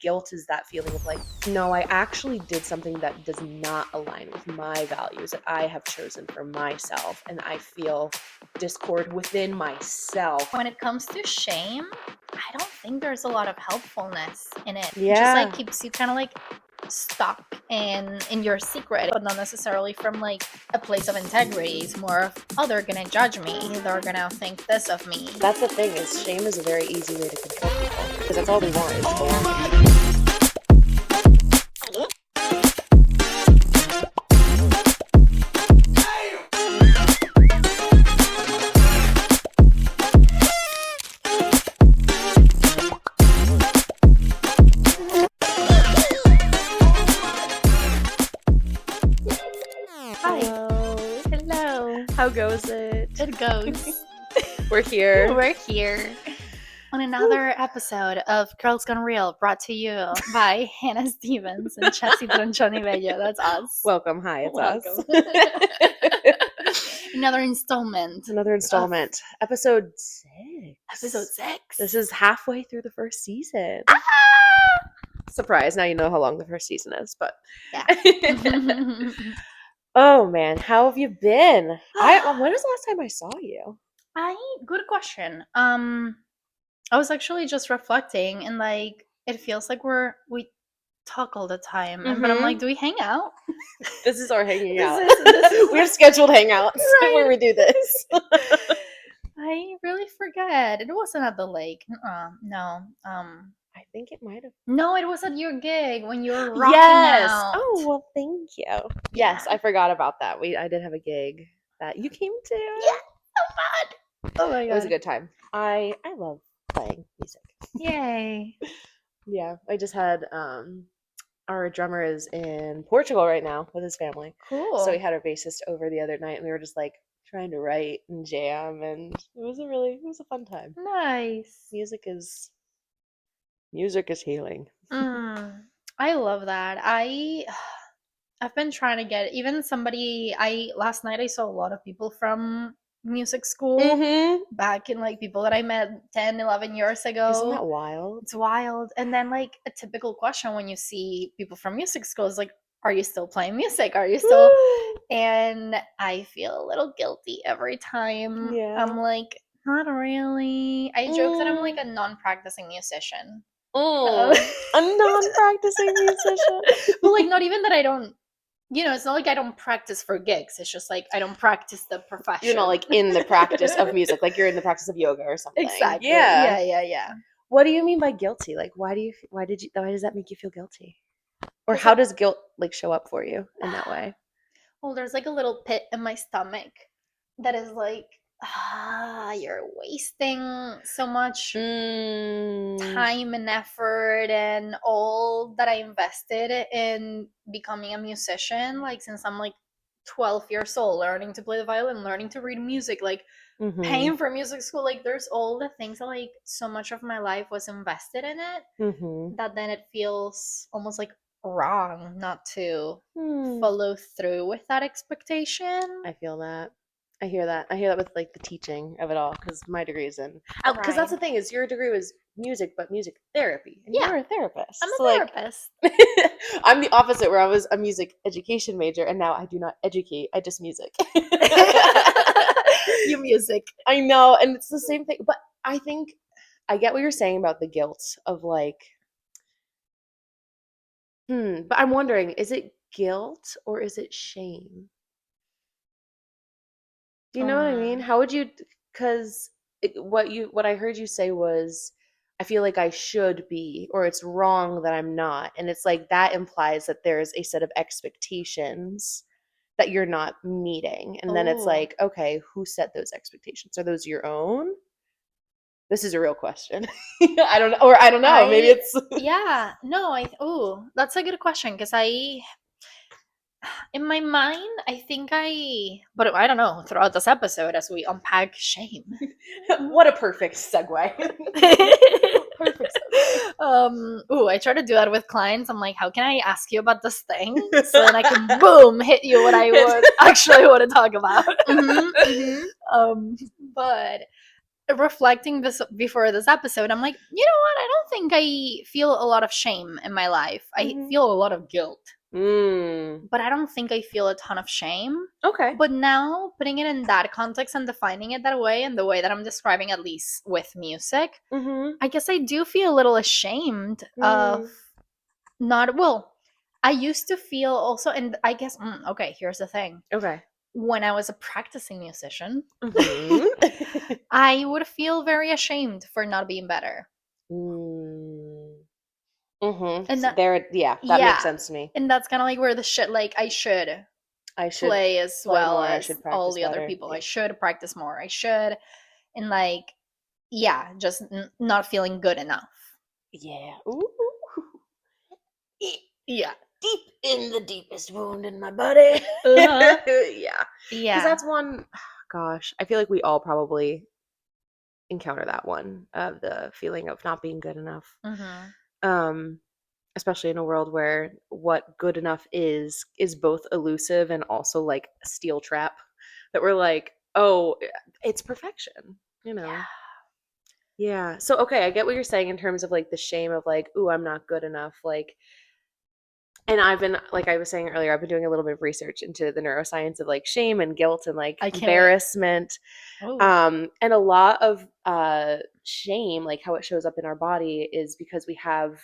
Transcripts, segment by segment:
guilt is that feeling of like, no, I actually did something that does not align with my values that I have chosen for myself, and I feel discord within myself. When it comes to shame, I don't think there's a lot of helpfulness in it. Yeah. It just like keeps you kind of like stuck in your secret, but not necessarily from like a place of integrity. It's more of, oh, they're gonna judge me, they're gonna think this of me. That's the thing, is shame is a very easy way to control people, because that's all they want is to How goes it? It goes. We're here. We're here on another episode of Girls Gone Real, brought to you by Hannah Stevens and Chelsea Tronchoni Bello. That's us. Welcome. Hi, it's us. Another installment. Episode 6. Episode 6. This is halfway through the first season. Surprise. Now you know how long the first season is, but yeah. Oh man, how have you been? When was the last time I saw you? Good question. I was actually just reflecting, and like it feels like we talk all the time, but I'm like, do we hang out? This is our hanging out. We have scheduled hangouts where we do this. I really forget. It wasn't at the lake. No. I think it might have. No, it was at your gig when you were rocking out. Oh, well, thank you. Yes, I forgot about that. I did have a gig that you came to. Yeah, so fun. Oh my god. It was a good time. I love playing music. Yay. Yeah, I just had our drummer is in Portugal right now with his family. Cool. So we had our bassist over the other night, and we were just like trying to write and jam, and it was a fun time. Nice. Music is healing. I love that. I've been trying to get last night I saw a lot of people from music school back in like people that I met 10, 11 years ago. Isn't that wild? It's wild. And then like a typical question when you see people from music school is like, are you still playing music? Are you still? And I feel a little guilty every time. Yeah. I'm like, not really. I joke that I'm like a non-practicing musician. A non-practicing musician. But like, not even that I don't, it's not like I don't practice for gigs. It's just like I don't practice the profession. You're not like in the practice of music, like you're in the practice of yoga or something. Exactly. Yeah. Yeah. What do you mean by guilty? Like, why does that make you feel guilty? Or how does guilt like show up for you in that way? Well, there's like a little pit in my stomach that is like, you're wasting so much time and effort and all that I invested in becoming a musician, like since I'm like 12 years old, learning to play the violin, learning to read music, like paying for music school, like there's all the things that like so much of my life was invested in it that then it feels almost like wrong not to follow through with that expectation. I feel that. I hear that with like the teaching of it all, because my degree is in because that's the thing, is your degree was music, but music therapy, and you're a therapist. I'm a therapist. I'm the opposite, where I was a music education major, and now I do not educate, I just music. You music. I know, and it's the same thing, but I think I get what you're saying about the guilt of like but I'm wondering, is it guilt or is it shame? Do you know what I mean? How would you, because what I heard you say was, I feel like I should be, or it's wrong that I'm not. And it's like that implies that there's a set of expectations that you're not meeting. And then it's like, okay, who set those expectations? Are those your own? This is a real question. I don't know. Maybe it's yeah. No, that's a good question, because in my mind, I think but I don't know, throughout this episode as we unpack shame. What a perfect segue. Perfect segue. I try to do that with clients. I'm like, how can I ask you about this thing? So then I can boom, hit you what I would actually want to talk about. But reflecting this before this episode, I'm like, you know what? I don't think I feel a lot of shame in my life. I Mm-hmm. feel a lot of guilt, Mm. but I don't think I feel a ton of shame. Okay. But now, putting it in that context and defining it that way, and the way that I'm describing, at least with music, Mm-hmm. I guess I do feel a little ashamed of Mm. not, well, I used to feel also, and I guess, okay, here's the thing. Okay. When I was a practicing musician, Mm-hmm. I would feel very ashamed for not being better. Mm. Mm-hmm. And So that, there, yeah, that makes yeah. sense to me. And that's kind of like where the shit, like, I should I should play as play well more. I as should all practice the other better. people. I Yeah. should practice more. I should. And, like, yeah, just not feeling good enough. Yeah. Ooh. Yeah. Deep in the deepest wound in my body. Uh-huh. Yeah. Because Yeah. that's one, gosh, I feel like we all probably encounter that one of the feeling of not being good enough. Mm-hmm. Um, Especially in a world where what good enough is both elusive and also like a steel trap that we're like, oh, it's perfection, you know. Yeah. Yeah. So okay, I get what you're saying in terms of like the shame of like, ooh, I'm not good enough. Like, and I've been, like I was saying earlier, I've been doing a little bit of research into the neuroscience of like shame and guilt and like I can't wait. embarrassment. Oh. And a lot of shame, like how it shows up in our body, is because we have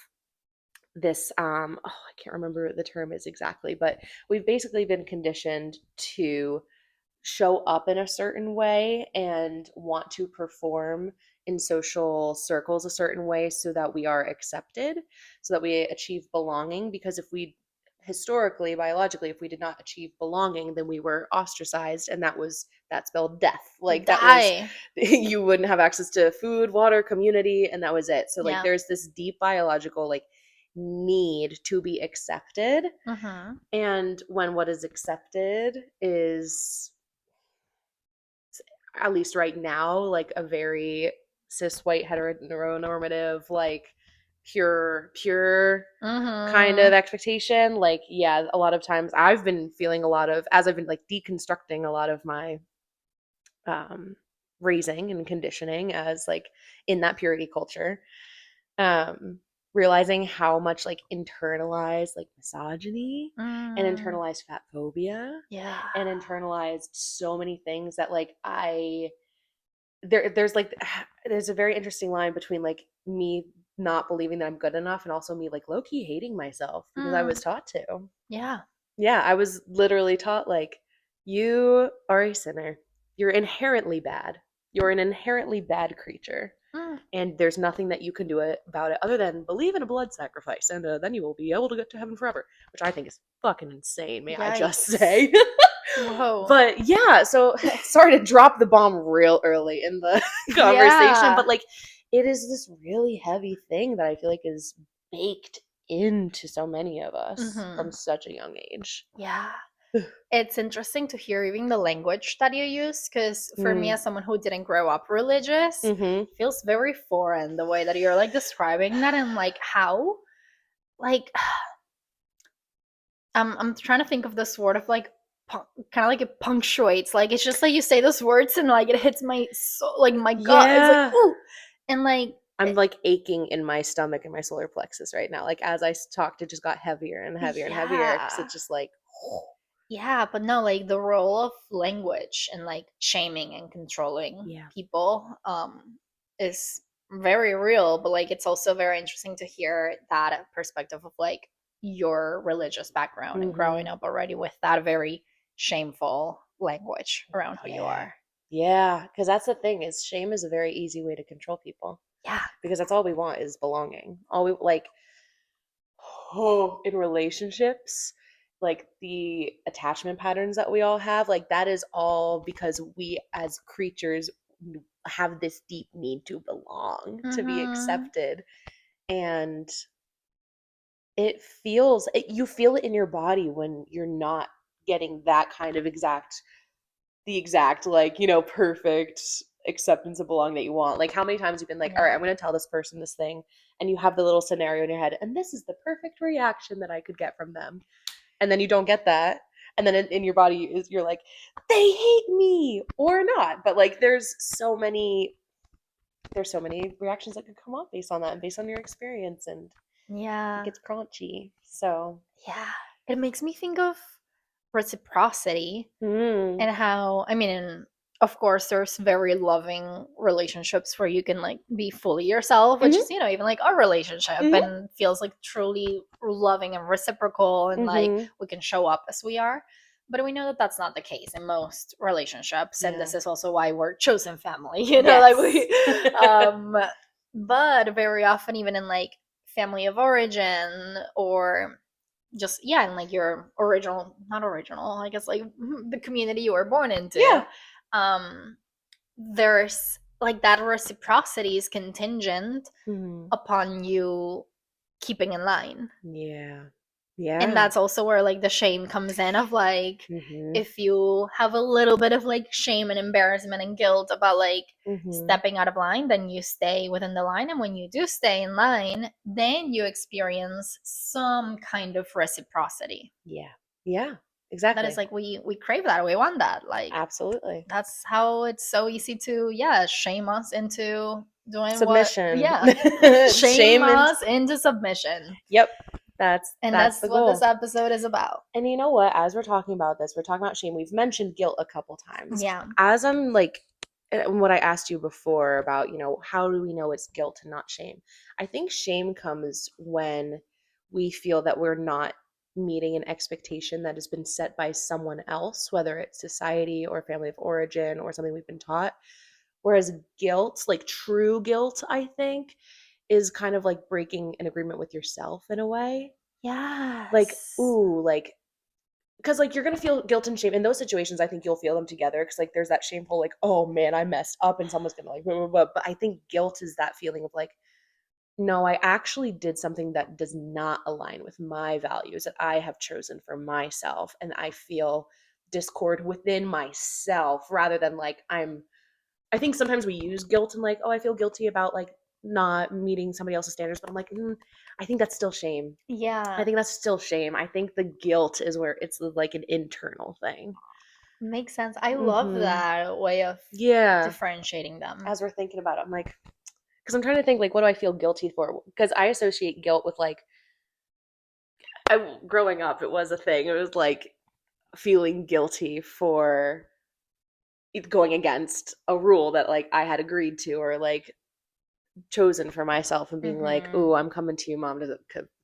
this I can't remember what the term is exactly, but we've basically been conditioned to show up in a certain way and want to perform in social circles a certain way so that we are accepted, so that we achieve belonging. Because if we historically, biologically, if we did not achieve belonging, then we were ostracized, and that spelled death. Like that was Die. you wouldn't have access to food, water, community, and that was it. So like Yeah. there's this deep biological like need to be accepted. Mm-hmm. And when what is accepted is, at least right now, like a very cis white heteronormative, like pure kind of Mm-hmm. expectation, like yeah, a lot of times I've been feeling a lot of, as I've been like deconstructing a lot of my um raising and conditioning as like in that purity culture, um realizing how much like internalized like misogyny and Mm. internalized fat phobia Yeah. and internalized so many things that like I there's like there's a very interesting line between like me not believing that I'm good enough and also me like low key hating myself because I was Mm. taught to. Yeah. Yeah, I was literally taught like you are a sinner. You're inherently bad. You're an inherently bad creature. Mm. And there's nothing that you can do about it other than believe in a blood sacrifice, and then you will be able to get to heaven forever, which I think is fucking insane, may I just Yikes. say. Whoa. But yeah, so sorry to drop the bomb real early in the conversation, but Yeah. like it is this really heavy thing that I feel like is baked into so many of us Mm-hmm. from such a young age. Yeah. It's interesting to hear even the language that you use, because for me, Mm. as someone who didn't grow up religious, Mm-hmm. feels very foreign the way that you're like describing that, and like how, like, I'm trying to think of this word of like kind of like it punctuates, like it's just like you say those words and like it hits my soul, like my gut, it's like Yeah. ooh, and like I'm like aching in my stomach and my solar plexus right now. Like as I talked, it just got heavier and heavier and heavier because yeah. it's just like, Yeah, but no, like the role of language and like shaming and controlling yeah, people is very real, but like it's also very interesting to hear that perspective of like your religious background and growing mm-hmm. up already with that very shameful language around who you Yeah, are. yeah. Because that's the thing, is shame is a very easy way to control people Yeah. because that's all we want is belonging. All we like, oh, in relationships, like the attachment patterns that we all have, like that is all because we as creatures have this deep need to belong, to be Mhm. accepted. And it feels it, you feel it in your body when you're not getting that kind of exact like, perfect acceptance of belonging that you want. Like how many times you've been like, all right, Yeah. I'm going to tell this person this thing, and you have the little scenario in your head, and this is the perfect reaction that I could get from them, and then you don't get that, and then in your body you're like, they hate me or not. But like there's so many there's so many reactions that could come up based on that and based on your experience, and it Yeah. gets crunchy. So, Yeah. It makes me think of reciprocity mm, and how, I mean, of course, there's very loving relationships where you can like be fully yourself, which is, hmm you know, even like our relationship hmm and feels like truly loving and reciprocal and like hmm we can show up as we are. But we know that that's not the case in most relationships. And yeah, this is also why we're chosen family, like yes, we, um, but very often, even in like family of origin or just yeah, and like your original, not original, I guess like the community you were born into, yeah, um there's like that reciprocity is contingent hmm upon you keeping in line. yeah, And yeah, that's also where like the shame comes in of like, hmm if you have a little bit of like shame and embarrassment and guilt about like hmm stepping out of line, then you stay within the line. And when you do stay in line, then you experience some kind of reciprocity. yeah, yeah, That is exactly, like we crave that, we want that, like absolutely. that's how it's so easy to yeah shame us into doing what, Submission, yeah, shame shame, and us into submission. yep, that's And that's that's the what this goal. episode is about. And you know what? As we're talking about this, we're talking about shame. We've mentioned guilt a couple times. Yeah. As I'm like, what I asked you before about, how do we know it's guilt and not shame? I think shame comes when we feel that we're not meeting an expectation that has been set by someone else, whether it's society or family of origin or something we've been taught. Whereas guilt, like true guilt, I think, is kind of like breaking an agreement with yourself in a way. Like, Yes. ooh, like because like you're gonna feel guilt and shame in those situations. I think you'll feel them together because like there's that shameful like, oh man, I messed up, and someone's gonna like blah, blah, blah. But I think guilt is that feeling of like, no, I actually did something that does not align with my values that I have chosen for myself, and I feel discord within myself rather than like I think sometimes we use guilt and like, oh, I feel guilty about like not meeting somebody else's standards, but I'm like, I think that's still shame. I Yeah. think that's still shame. I think the guilt is where it's like an internal thing. Makes sense. I love Mhm. that way of Yeah. differentiating them. As we're thinking about it, I'm like, because I'm trying to think like, what do I feel guilty for? Because I associate guilt with like, growing up, it was a thing. It was like feeling guilty for going against a rule that like I had agreed to or like chosen for myself and being like, Mm-hmm. "Oh, I'm coming to you, mom, to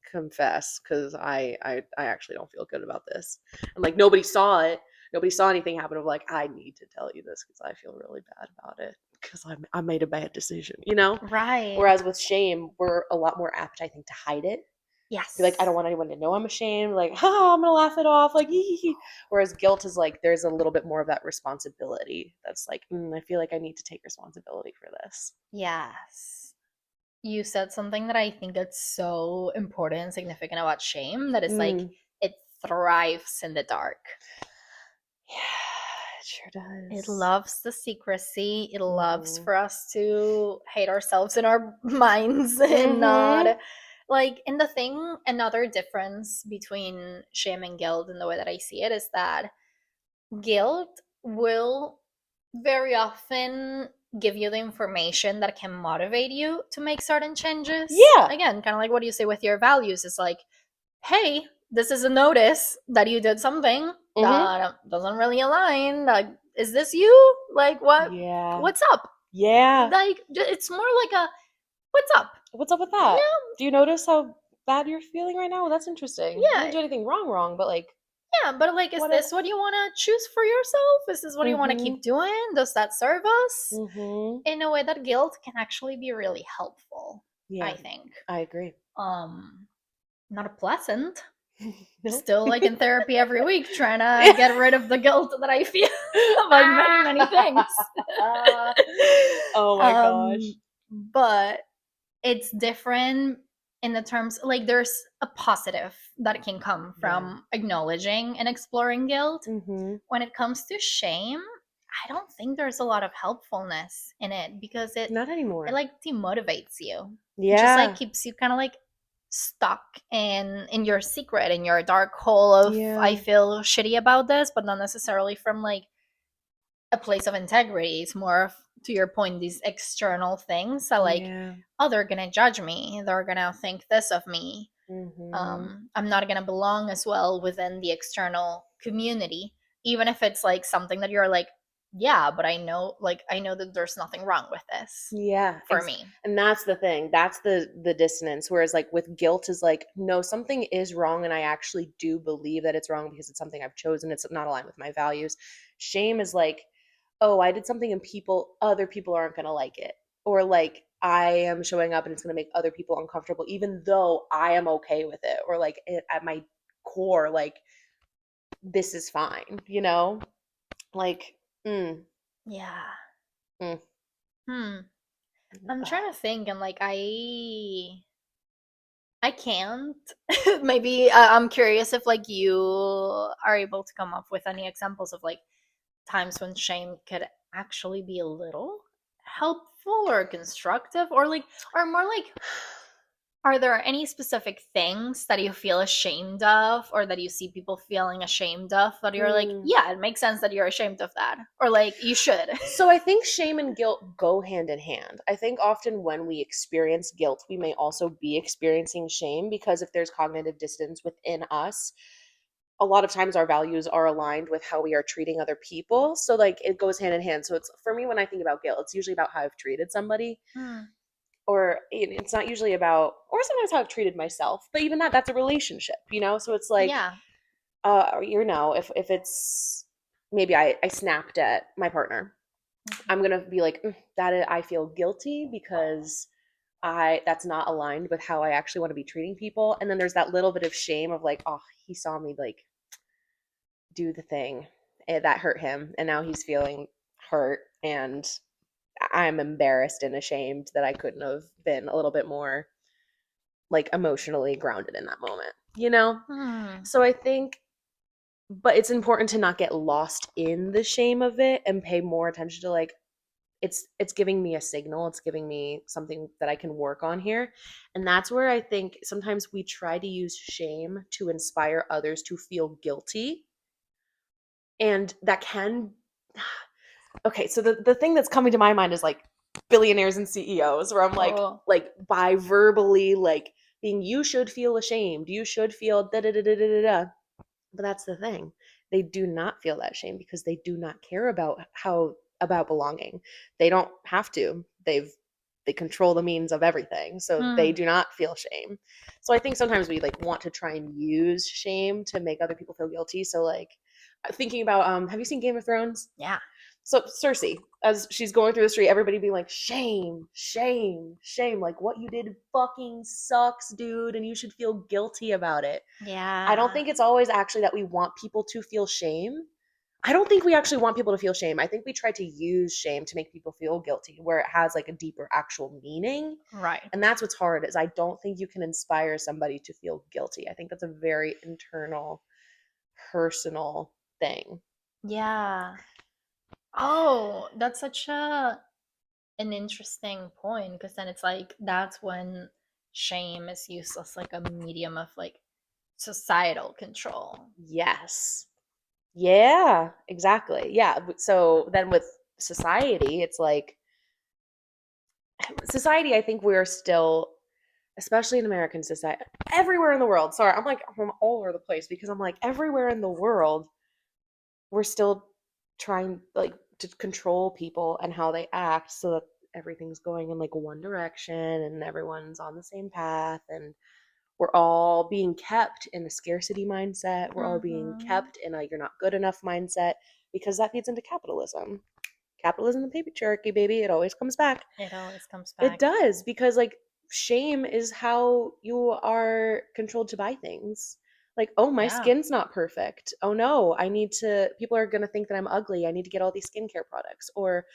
confess because I actually don't feel good about this." And like nobody saw it, nobody saw anything happen. Of like, I need to tell you this because I feel really bad about it because I made a bad decision, you know. Right. Whereas with shame, we're a lot more apt, I think, to hide it. Be like, I don't Yes. want anyone to know I'm ashamed. Like, I'm gonna laugh it off. Like, hee, hee, hee. Whereas guilt is like, there's a little bit more of that responsibility. That's like, I feel like I need to take responsibility for this. Yes. You said something that I think that's so important and significant about shame, that is like Mm. it thrives in the dark. Yeah, it sure It does. loves the secrecy. It loves Mhm. for us to hate ourselves in our minds and Mhm. not like. And the thing, another difference between shame and guilt in the way that I see it is that guilt will very often give you the information that can motivate you to make certain changes. Yeah. Again, kind of like what you say with your values. It's like, hey, this is a notice that you did something Mhm. that doesn't really align. Like, is this you? Like, what? Yeah. What's up? Yeah. Like, it's more like a what's up? What's up with that? Yeah, Do you notice how bad you're feeling right now? Well, that's interesting. You didn't yeah, do anything wrong, but like, yeah. But like, is what? this what you want to choose for yourself? Is this what you want to Mhm. keep doing? Does that serve us? Mhm. In a way that guilt can actually be really helpful, I Yeah, think. I agree. Um, Not pleasant. No. Still like in therapy every week trying to get rid of the guilt that I feel about many, many things. Oh my gosh. But it's different in the terms like there's a positive that can come Yeah. from acknowledging and exploring guilt. Mhm. When it comes to shame, I don't think there's a lot of helpfulness in it because Not it anymore. like demotivates you. It just like Yeah. keeps you kind of like stuck in your secret, in your dark hole of I Yeah. feel shitty about this, but not necessarily from like a place of integrity. It's more of to your point, these external things are like, Yeah. oh, they're gonna judge me, they're gonna think this of me, Mm-hmm. I'm not gonna belong as well within the external community, even if it's like something that you're like, yeah, but I know that there's nothing wrong with this Yeah, for me. and that's the thing. That's the dissonance. Whereas like with guilt is like, no, something is wrong, and I actually do believe that it's wrong because it's something I've chosen. It's not aligned with my values. Shame is like, oh, I did something and other people aren't gonna like it, or like I am showing up and it's gonna make other people uncomfortable, even though I am okay with it, or like at my core, like this is fine, like, mm, Yeah. mm, Hmm. I'm trying to think, and like I can't. Maybe I'm curious if like you are able to come up with any examples of like times when shame could actually be a little helpful or constructive, or like, or more like, are there any specific things that you feel ashamed of, or that you see people feeling ashamed of, that you're like, mm. yeah, it makes sense that you're ashamed of that, or like you should? So I think shame and guilt go hand in hand. I think often when we experience guilt, we may also be experiencing shame because if there's cognitive dissonance within us, a lot of times our values are aligned with how we are treating other people. So like it goes hand in hand. So it's for me when I think about guilt, it's usually about how I've treated somebody, Hmm. or it's not usually about, or sometimes how I've treated myself. But even that's a relationship, So it's like, Yeah. if it's maybe I snapped at my partner, Okay. I'm gonna be like, that I feel guilty because I that's not aligned with how I actually want to be treating people. And then there's that little bit of shame of like, oh, he saw me like do the thing that hurt him, and now he's feeling hurt, and I'm embarrassed and ashamed that I couldn't have been a little bit more like emotionally grounded in that moment. Hmm. So I think, but it's important to not get lost in the shame of it and pay more attention to like, it's giving me a signal, it's giving me something that I can work on here. And that's where I think sometimes we try to use shame to inspire others to feel guilty, and that can okay, so the thing that's coming to my mind is like billionaires and CEOs, where I'm Oh. like by verbally like being, you should feel ashamed, you should feel da da da da da da. But that's the thing. They do not feel that shame because they do not care about belonging. They don't have to. They control the means of everything. So they Hmm. do not feel shame. So I think sometimes we like want to try and use shame to make other people feel guilty. So like thinking about have you seen Game of Thrones? Yeah. So Cersei, as she's going through the street, everybody being like, shame, shame, shame. Like what you did fucking sucks, dude, and you should feel guilty about it. I don't Yeah. think it's always actually that we want people to feel shame. I don't think we actually want people to feel shame. I think we try to use shame to make people feel guilty where it has like a deeper actual meaning. Right. And that's what's hard is I don't think you can inspire somebody to feel guilty. I think that's a very internal, personal thing. Yeah. Oh, that's such a an interesting point, because then it's like that's when shame is used as like a medium of like societal control. Yes. Yeah, exactly. Yeah. So then with society, it's like society, I think we're still, especially in American society, everywhere in the world. Sorry, I'm all over the place because I'm like everywhere in the world, we're still trying like to control people and how they act so that everything's going in like one direction and everyone's on the same path, and we're all being kept in a scarcity mindset. We're all being Mm-hmm. kept in a you're not good enough mindset because that feeds into capitalism. Capitalism and patriarchy, baby. It always comes back. It always comes It back. does because like shame is how you are controlled to buy things. Like, oh, my Yeah. skin's not perfect. Oh no, people are going to think that I'm ugly. I need to get all these skincare products. Or,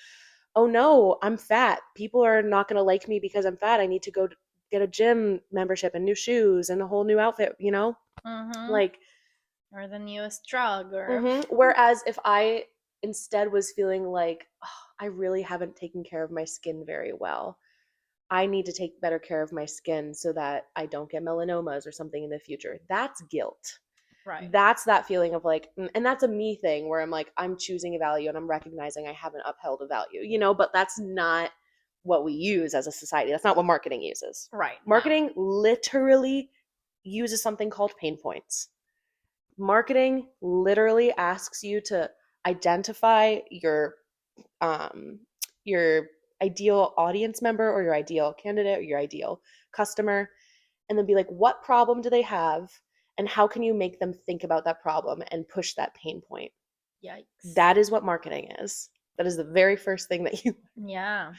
oh no, I'm fat. People are not going to like me because I'm fat. I need to go get a gym membership and new shoes and a whole new outfit. Mm-hmm. Like, Or the newest drug, or whereas if I instead was feeling like, oh, I really haven't taken care of my skin very well, I need to take better care of my skin so that I don't get melanomas or something in the future. That's guilt. Right. That's that feeling of like, and that's a me thing where I'm like, I'm choosing a value and I'm recognizing I haven't upheld a value, but that's not what we use as a society. That's not what marketing uses. Right. No. Marketing literally uses something called pain points. Marketing literally asks you to identify um your ideal audience member or your ideal candidate or your ideal customer, and then be like, what problem do they have and how can you make them think about that problem and push that pain point? Yikes. That is what marketing is. That is the very first thing that you Yeah.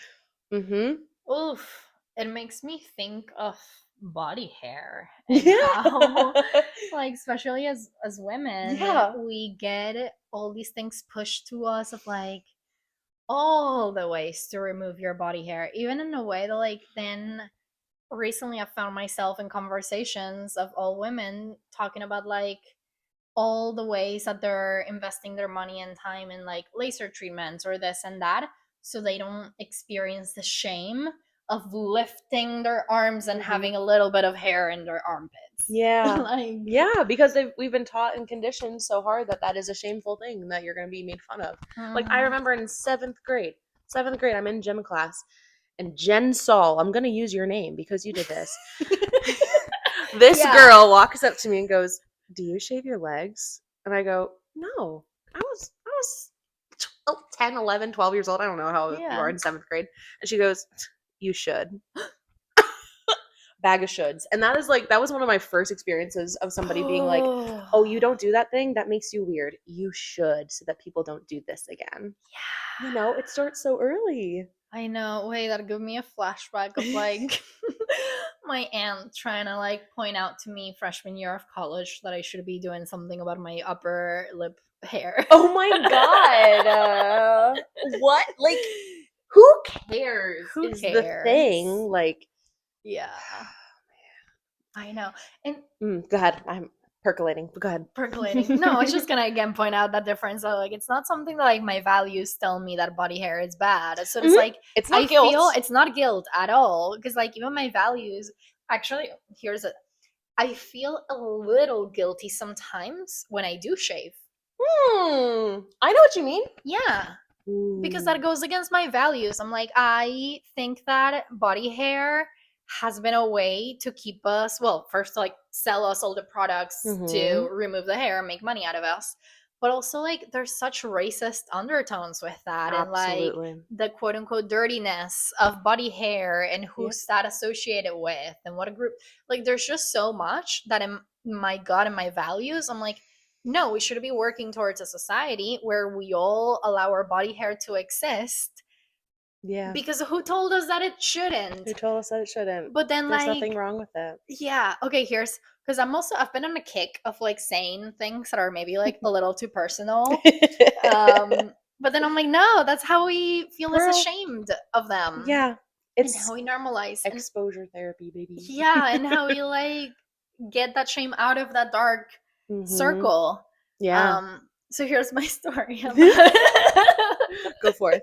Mm-hmm. Oof. It makes me think of body hair and how Yeah. like especially as women Yeah. we get all these things pushed to us of like all the ways to remove your body hair, even in a way that like then recently I found myself in conversations of all women talking about like all the ways that they're investing their money and time in like laser treatments or this and that so they don't experience the shame of lifting their arms and Mm-hmm. having a little bit of hair in their armpits. Yeah. Like Yeah, because we've been taught and conditioned so hard that that is a shameful thing that you're going to be made fun of. Like, I mhm. remember in seventh grade, I'm in gym class, and Jen Saul, I'm going to use your name because you did this. This Yeah. girl walks up to me and goes, "Do you shave your legs?" And I go, "No. I was 10, 11, 12 years old. I don't know how you are Yeah. in seventh grade." And she goes, "You should." Bag of shoulds. And that was one of my first experiences of somebody being like, "Oh, you don't do that thing? That makes you weird. You should so that people don't do this again." Yeah. It starts so early. I know. Wait, that gave me a flashback of like my aunt trying to like point out to me freshman year of college that I should be doing something about my upper lip hair. Oh my god. What? Like, who cares? Who Is the cares? thing like Yeah, I know. And go ahead. I'm percolating. But go ahead. percolating. No, I was just gonna again point out that difference. That, like, it's not something that like my values tell me that body hair is bad. So it's Mhm. like It's I not guilt. feel it's not guilt at all because like even my values. Actually, here's a I feel a little guilty sometimes when I do shave. I know what you mean. Yeah, because Ooh. that goes against my values. I'm like, I think that body hair has been a way to keep us, well, first to like sell us all the products Mm-hmm. to remove the hair, make money out of us. But also like there's such racist undertones with that and like Absolutely. the quote unquote dirtiness of body hair and Yep. who's that associated with and what a group like there's just so much that in my gut and my values, I'm like, no, we should be working towards a society where we all allow our body hair to exist Yeah. because who told us that it shouldn't? Who told us that it shouldn't? But then, There's nothing like, wrong with it. yeah, okay, here's because I've been on a kick of like saying things that are maybe like a little too personal. But then I'm like, no, that's how we feel less Girl, ashamed of them yeah. and how It's we normalize and exposure therapy, baby. yeah, and how we like get that shame out of that dark Mm-hmm. circle. Yeah. So here's my story about Go for it.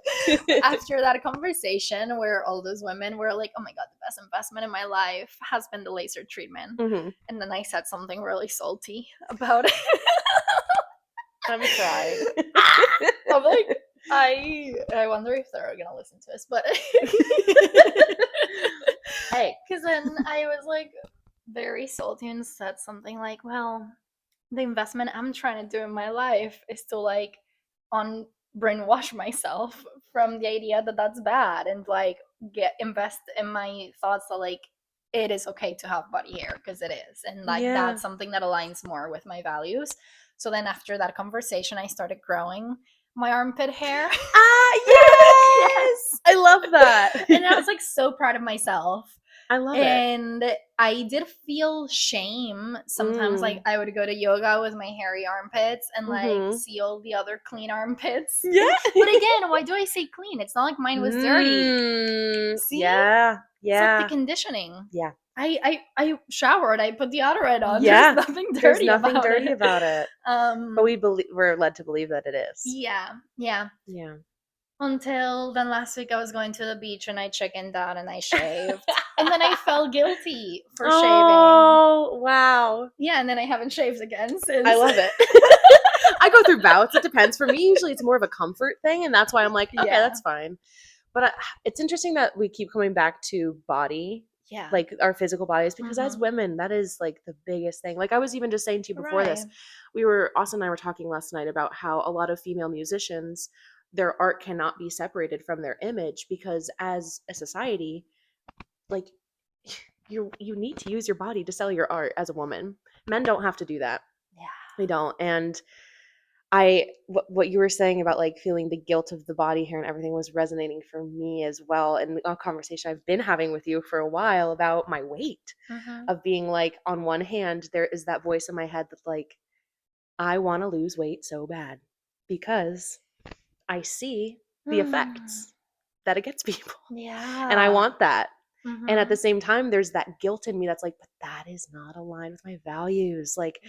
after that conversation where all those women were like, oh my god, the best investment in my life has been the laser treatment. Mm-hmm. And then I said something really salty about it. I'm crying. I'm like, I wonder if they're gonna listen to this, but Hey. because then I was like very salty and said something like, well, the investment I'm trying to do in my life is to like on brainwash myself from the idea that that's bad and like get invest in my thoughts that like it is okay to have body hair because it is and like Yeah. that's something that aligns more with my values. So then after that conversation I started growing my armpit hair. Yes! I love that. And I was like so proud of myself. I love it. And I did feel shame sometimes. Like I would go to yoga with my hairy armpits and like see all the other clean armpits. Yeah. But again, why do I say clean? It's not like mine was dirty. See? Yeah. It's like the conditioning. Yeah. I showered. I put deodorant on. Yeah. There's nothing dirty. There's nothing about dirty it. about it. But we're led to believe that it is. Yeah. Yeah. Yeah. Until then last week I was going to the beach and I chickened out and I shaved. And then I felt guilty for shaving. Oh, wow. Yeah, and then I haven't shaved again since. I love it. I go through bouts. It depends. For me, usually it's more of a comfort thing, and that's why I'm like, okay, Yeah. that's fine. But it's interesting that we keep coming back to body, Yeah. like our physical bodies, because as women, that is like the biggest thing. Like I was even just saying to you before this, Austin and I were talking last night about how a lot of female musicians, their art cannot be separated from their image because as a society, like you need to use your body to sell your art as a woman. Men don't have to do that. Yeah. They don't. And what you were saying about like feeling the guilt of the body hair and everything was resonating for me as well. And a conversation I've been having with you for a while about my weight, of being like, on one hand, there is that voice in my head that's like, I want to lose weight so bad because I see the effects that it gets people. Yeah. And I want that. And at the same time, there's that guilt in me that's like, but that is not aligned with my values. Like,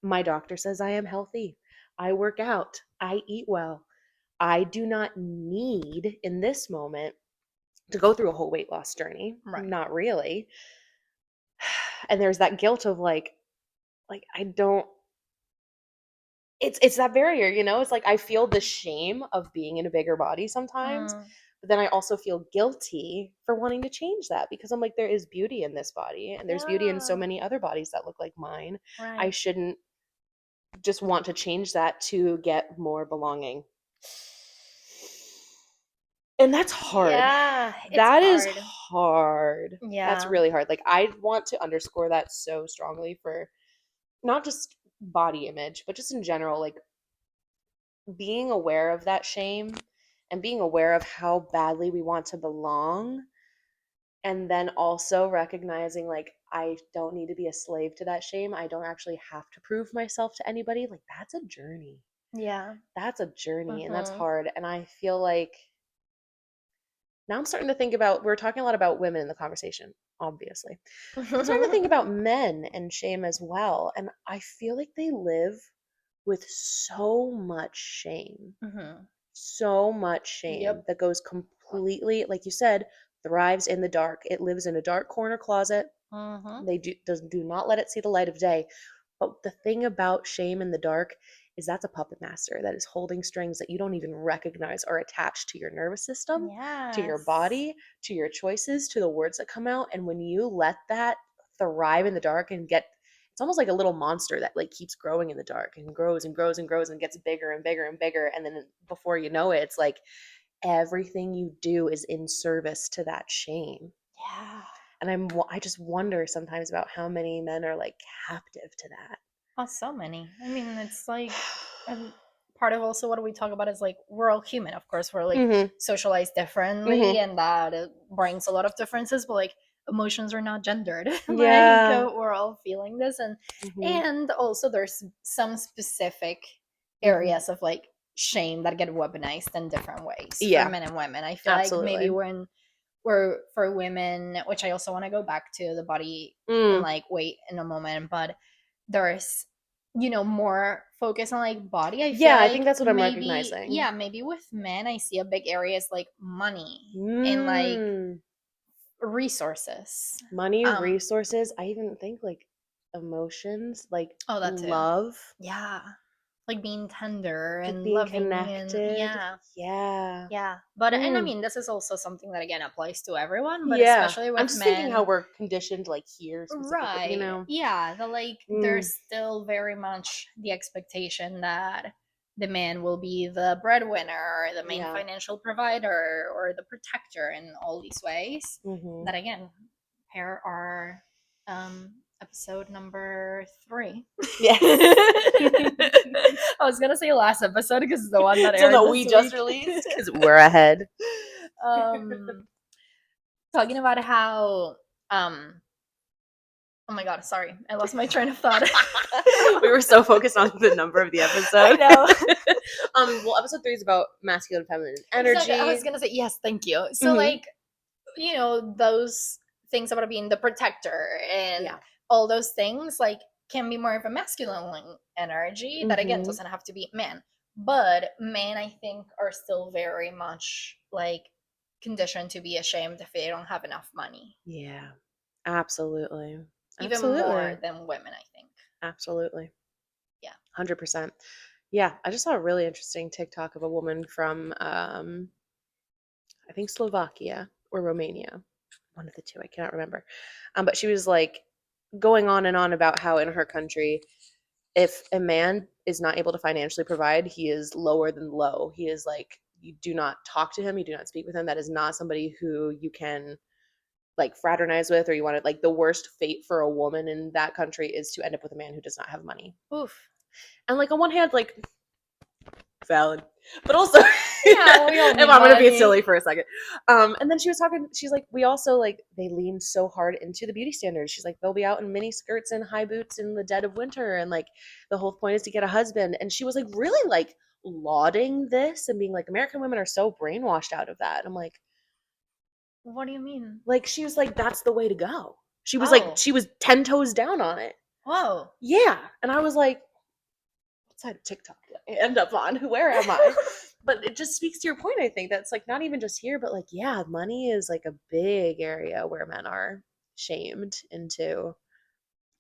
my doctor says I am healthy. I work out. I eat well. I do not need in this moment to go through a whole weight loss journey. Not really. And there's that guilt of like I don't, it's that barrier, you know? It's like I feel the shame of being in a bigger body sometimes. But then I also feel guilty for wanting to change that because I'm like, there is beauty in this body and there's beauty in so many other bodies that look like mine. I shouldn't just want to change that to get more belonging. And that's hard. Yeah, that is hard. Yeah. That's really hard. Like I want to underscore that so strongly for not just body image, but just in general, like being aware of that shame and being aware of how badly we want to belong. And then also recognizing like I don't need to be a slave to that shame. I don't actually have to prove myself to anybody. Like that's a journey. Yeah. That's a journey and that's hard. And I feel like now I'm starting to think about, we're talking a lot about women in the conversation, obviously. I'm starting to think about men and shame as well. And I feel like they live with so much shame. So much shame that goes completely, like you said, thrives in the dark. It lives in a dark corner closet. They do not let it see the light of day. But the thing about shame in the dark is that's a puppet master that is holding strings that you don't even recognize are attached to your nervous system, to your body, to your choices, to the words that come out. And when you let that thrive in the dark and get, it's almost like a little monster that like keeps growing in the dark and grows and grows and grows and gets bigger and bigger and bigger. And then before you know it, it's like everything you do is in service to that shame. Yeah. And I just wonder sometimes about how many men are like captive to that. Oh, so many. I mean, it's like part of also what we talk about is like we're all human. Of course, we're like socialized differently, and that it brings a lot of differences. But like emotions are not gendered. Like we're all feeling this, and also there's some specific areas of like shame that get weaponized in different ways for men and women. I feel like maybe when we're for women, which I also want to go back to the body and like weight in a moment, but there's more focus on like body. I feel like I think that's what maybe, I'm recognizing. Yeah, maybe with men I see a big area is like money and like resources. Resources. I even think like emotions, like love. Yeah. Like being tender like and being loving connected. and Yeah. But and I mean this is also something that again applies to everyone, but Yeah. especially with I'm just men, thinking how we're conditioned like here specifically, you know. Yeah, the like there's still very much the expectation that the man will be the breadwinner or the main financial provider or the protector in all these ways. That again pair our episode number 3. Yes. I was gonna say last episode because it's the one that so aired no, we this just week. released because we're ahead. Talking about how oh my god, sorry, I lost my train of thought. We were so focused on the number of the episode. I know. Well, episode 3 is about masculine and feminine energy. Exactly. I was gonna say yes, thank you. So like, those things about being the protector and all those things like can be more of a masculine energy that again doesn't have to be man. But men, I think, are still very much like conditioned to be ashamed if they don't have enough money, Yeah. Absolutely. even more Absolutely. than women, I think. Absolutely. Yeah. 100%. Yeah, I just saw a really interesting TikTok of a woman from I think Slovakia or Romania. One of the two, I cannot remember. But she was like going on and on about how in her country, if a man is not able to financially provide, he is lower than low. He is like, you do not talk to him, you do not speak with him. That is not somebody who you can like fraternize with, or you want to like, the worst fate for a woman in that country is to end up with a man who does not have money. Oof. And like on one hand, like valid, but also Yeah, we all if need I'm gonna be money. silly for a second. And then she was talking, she's like, we also like, they lean so hard into the beauty standards. She's like, they'll be out in mini skirts and high boots in the dead of winter, and like the whole point is to get a husband. And she was like really like lauding this and being like, American women are so brainwashed out of that. I'm What do you mean? like she was like, that's the way to go. She was like, Oh. she was 10 toes down on it. Whoa. Yeah. And I was like, what side of TikTok did I end up on? Where am I? But it just speaks to your point, I think. That's like not even just here, but like, yeah, money is like a big area where men are shamed into,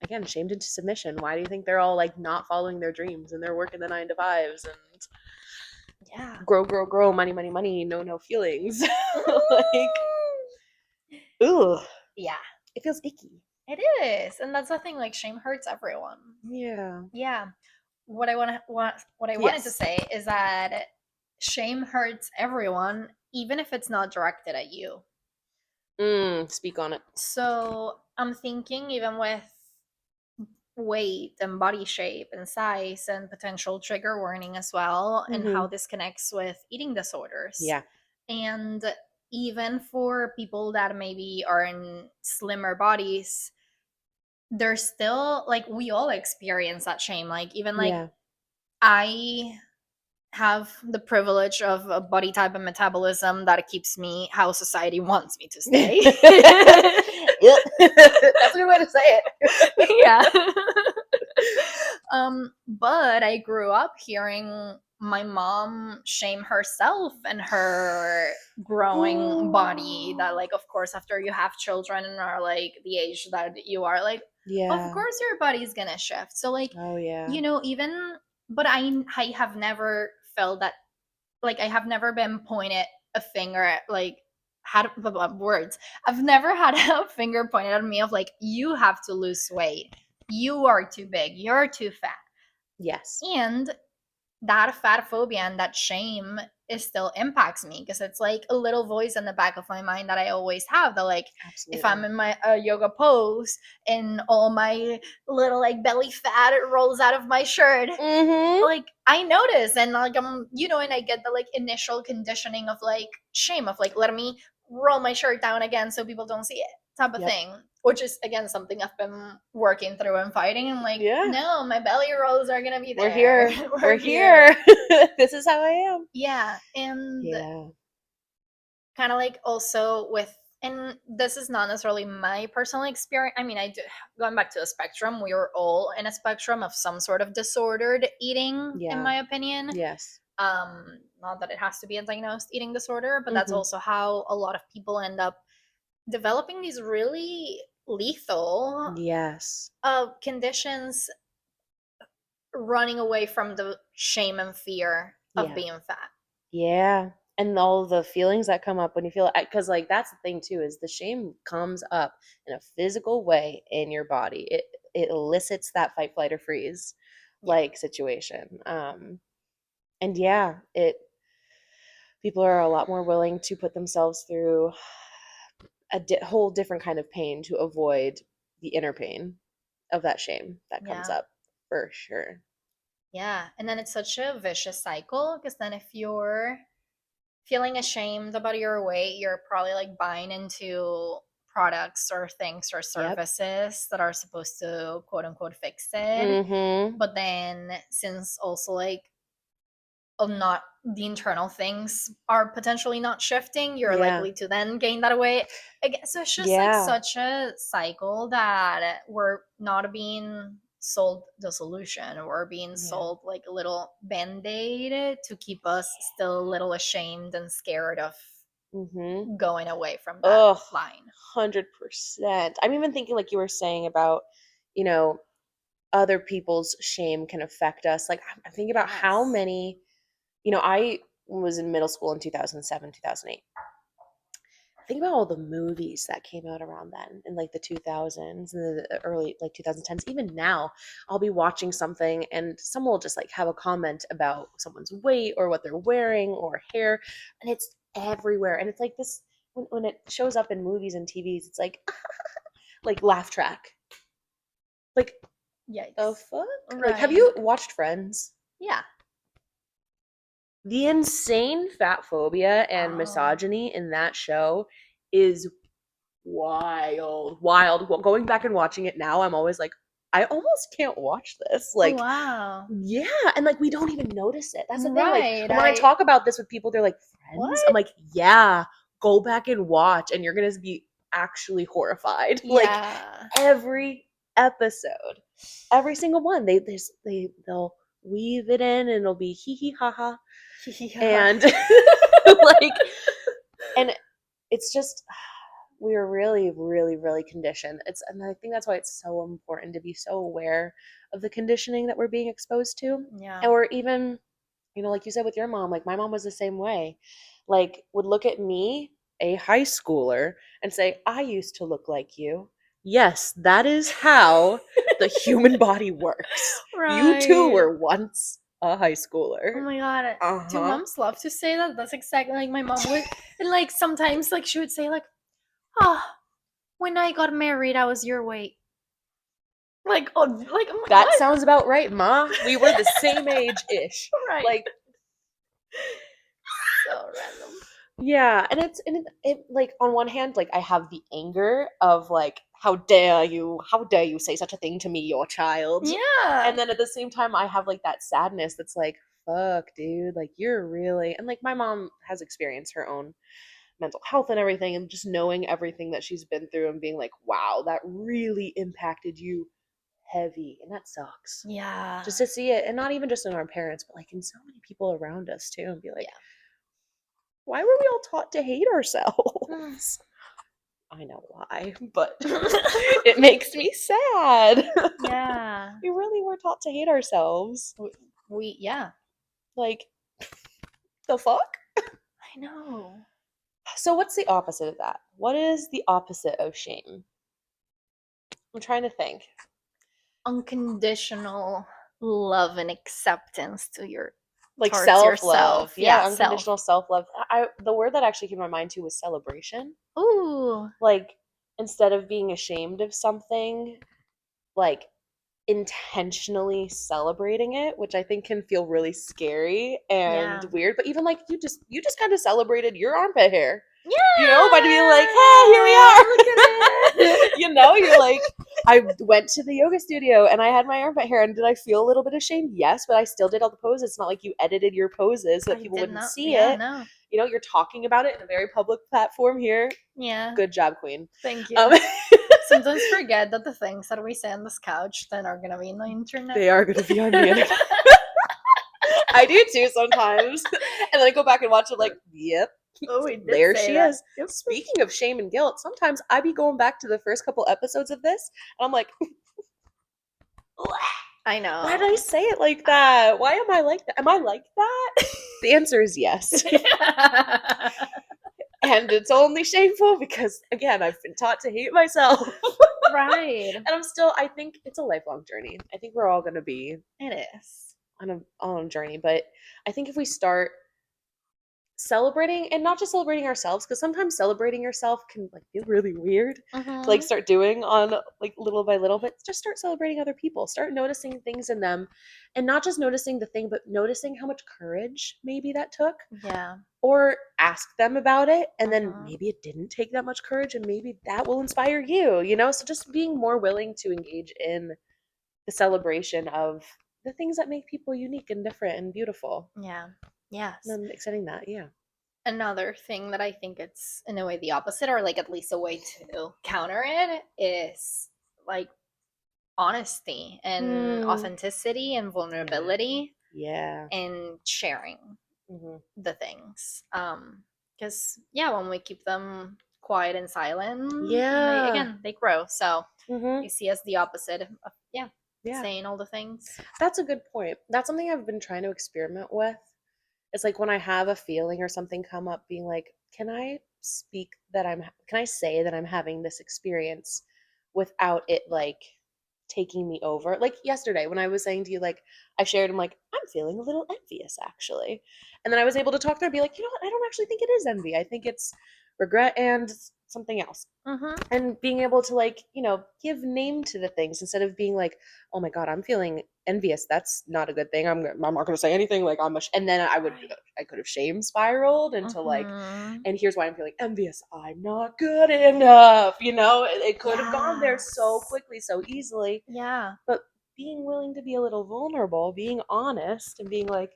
again, shamed into submission. Why do you think they're all like not following their dreams and they're working the 9 to 5s and Yeah. grow, grow, grow, money, money, money, no feelings? Like, ooh, Yeah. it feels icky. It is. And that's the thing, like shame hurts everyone. Yeah. Yeah. What I wanted to Yes. say is that shame hurts everyone, even if it's not directed at you. Speak on it. So I'm thinking even with weight and body shape and size and potential trigger warning as well, and how Mm-hmm. this connects with eating disorders. Yeah. And even for people that maybe are in slimmer bodies, there's still like we all experience that shame. Like even like Yeah. I have the privilege of a body type and metabolism that keeps me how society wants me to stay. Yep. That's a good way to say it. Yeah. But I grew up hearing my mom shame herself and her growing body, that like of course after you have children and are like the age that you are, like of Yeah. course your body's gonna shift. So like, Oh yeah. even, but I have never felt that, like I have never been pointed a finger at, like had words. I've never had a finger pointed at me of like, you have to lose weight. You are too big. You're too fat. Yes. And that fat phobia and that shame, it still impacts me because it's like a little voice in the back of my mind that I always have, that like if I'm Absolutely. in my yoga pose and all my little like belly fat rolls out of my shirt, Mm-hmm. like I notice, and like and I get the like initial conditioning of like shame of like, let me roll my shirt down again so people don't see it, type of Yep. thing, which is again something I've been working through and fighting. I'm like, Yeah. no, my belly rolls are gonna be We're there. here. We're We're here. here. This is how I am. Yeah. And Yeah. kind of like also with, and this is not necessarily my personal experience. I mean, I do, going back to the spectrum, we are all in a spectrum of some sort of disordered eating, in Yeah. my opinion. Yes. Not that it has to be a diagnosed eating disorder, but that's Mm-hmm. also how a lot of people end up developing these really lethal Yes. conditions, running away from the shame and fear of Yeah. being fat. Yeah. And all the feelings that come up when you feel, because like that's the thing too, is the shame comes up in a physical way in your body. It elicits that fight, flight, or freeze Yeah. like situation. And yeah, it people are a lot more willing to put themselves through a whole different kind of pain to avoid the inner pain of that shame that comes Yeah. up for sure. Yeah. And then it's such a vicious cycle because then if you're feeling ashamed about your weight, you're probably like buying into products or things or Yep. services that are supposed to quote unquote fix it. Mm-hmm. But then since also like not the internal things are potentially not shifting, you're Yeah. likely to then gain that weight again. So it's just like Yeah. such a cycle that we're not being sold the solution. We're being Yeah. sold like a little band-aid to keep us still a little ashamed and scared of Mm-hmm. going away from that Ugh, line. 100%. I'm even thinking, like you were saying about, you know, other people's shame can affect us. Like, I'm thinking about how Yes. many, I was in middle school in 2007, 2008. Think about all the movies that came out around then in like the 2000s and the early like 2010s. Even now, I'll be watching something and someone will just like have a comment about someone's weight or what they're wearing or hair, and it's everywhere. And it's like this when it shows up in movies and TVs, it's like laugh track. Like the Yikes. fuck? Like, have Right. you watched Friends? Yeah. The insane fat phobia and Oh. misogyny in that show is wild, wild. Well, going back and watching it now, I'm always like, I almost can't watch this. Oh, Like, wow. yeah, and like we don't even notice it. That's the thing. Like, Right. and when I talk about this with people, they're like, "Friends." I'm What? like, "Yeah, go back and watch, and you're gonna be actually horrified." Like Yeah. every episode, every single one, they'll weave it in, and it'll be hee hee ha ha, Yeah. and like, and it's just we are really, really, really conditioned. And I think that's why it's so important to be so aware of the conditioning that we're being exposed to. Yeah. Or even, like you said with your mom, like my mom was the same way. Like would look at me, a high schooler, and say, I used to look like you. Yes, that is how the human body works. You too Right. were once a high Oh schooler. my god. Do Uh-huh. moms love to say that? That's exactly like my mom would. And like sometimes like she would say like, "Oh, when I got married, I was your weight." Like, oh, like I'm like, That what? sounds about right, Ma. We were the same age-ish. Right. Like, So random. yeah, and it like on one hand, like I have the anger of like, how dare you say such a thing to me, your child. Yeah. And then at the same time, I have like that sadness that's like, fuck, dude, like you're really, and like my mom has experienced her own mental health and everything, and just knowing everything that she's been through and being like, wow, that really impacted you heavy, and that sucks. Yeah. Just to see it, and not even just in our parents, but like in so many people around us too, and be like, Yeah. why were we all taught to hate Mm. ourselves? I know why, but it makes me sad. Yeah. We really were taught to hate ourselves. Yeah. Like, the fuck? I know. So, what's the opposite of that? What is the opposite of shame? I'm trying to think. Unconditional love and acceptance to your Like towards self love. yourself. Yeah, Yeah, self. unconditional self love. The word that actually came to my mind too was celebration. Ooh. Like, instead of being ashamed of something, like intentionally celebrating it, which I think can feel really scary and Yeah. weird. But even like you just kind of celebrated your armpit hair, Yeah. by being like, hey, here we are. Look at it. You're like, I went to the yoga studio and I had my armpit hair, and did I feel a little bit ashamed? Yes, but I still did all the poses. It's not like you edited your poses so that I people did wouldn't not. see Yeah, it. no. You're talking about it in a very public platform here. Yeah. Good job, queen. Thank you. Um, Sometimes forget that the things that we say on this couch then are gonna be on the internet. they are going to be on the internet. I do too sometimes. And then I go back and watch it like, yep, Oh, we did there say she that. is. Yep. Speaking of shame and guilt, sometimes I be going back to the first couple episodes of this, and I'm like, I know. why did I say it like that? Why am I like that? Am I like that? The answer is yes. And it's only shameful because, again, I've been taught to hate myself. Right. And I think it's a lifelong journey. I think we're all going to be It is. on a journey. But I think if we start celebrating, and not just celebrating ourselves, because sometimes celebrating yourself can like feel really weird to like start doing on like little by little, but just start celebrating other people, start noticing things in them, and not just noticing the thing, but noticing how much courage maybe that took, Yeah. or ask them about it, and then Mhm. maybe it didn't take that much courage, and maybe that will inspire you, so just being more willing to engage in the celebration of the things that make people unique and different and beautiful, Yeah. Yes. and then accepting that. Yeah. Another thing that I think it's in a way the opposite, or like at least a way to counter it, is like honesty and authenticity and vulnerability Yeah. and sharing the things. Because when we keep them quiet and silent, Yeah. they grow. So Mm-hmm. you see as the opposite of Yeah. saying all the things. That's a good point. That's something I've been trying to experiment with. It's like when I have a feeling or something come up, being like, can I say that I'm having this experience without it like taking me over? Like yesterday when I was saying to you, like, I shared, I'm like, I'm feeling a little envious actually. And then I was able to talk to her and be like, you know what? I don't actually think it is envy. I think it's regret and something else. And being able to like, give name to the things instead of being like, oh my God, I'm feeling envious. That's not a good thing. I'm not going to say anything. Like and then I could have shame spiraled into like, and here's why I'm feeling envious. I'm not good enough. It could have gone there so quickly, so easily. Yeah. But being willing to be a little vulnerable, being honest and being like,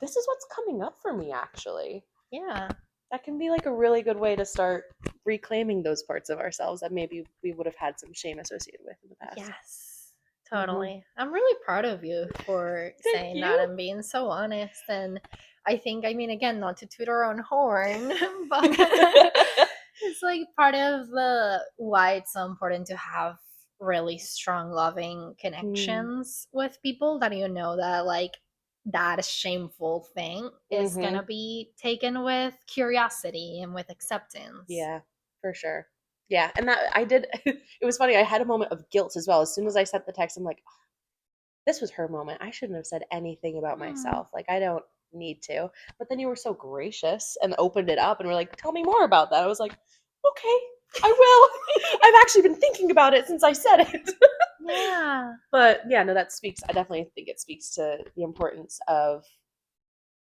this is what's coming up for me actually. Yeah. That can be like a really good way to start reclaiming those parts of ourselves that maybe we would have had some shame associated with in the past. Yes, totally. I'm really proud of you for saying that and being so honest. And I mean, again, not to toot our own horn, but it's like part of why it's so important to have really strong, loving connections with people that that like that shameful thing is gonna be taken with curiosity and with acceptance. Yeah, for sure. Yeah, and that I did. It was funny. I had a moment of guilt as well. As soon as I sent the text, I'm like, this was her moment. I shouldn't have said anything about myself. Like, I don't need to. But then you were so gracious and opened it up and were like, tell me more about that. I was like, okay, I will. I've actually been thinking about it since I said it. Yeah. But yeah, no, that speaks. I definitely think it speaks to the importance of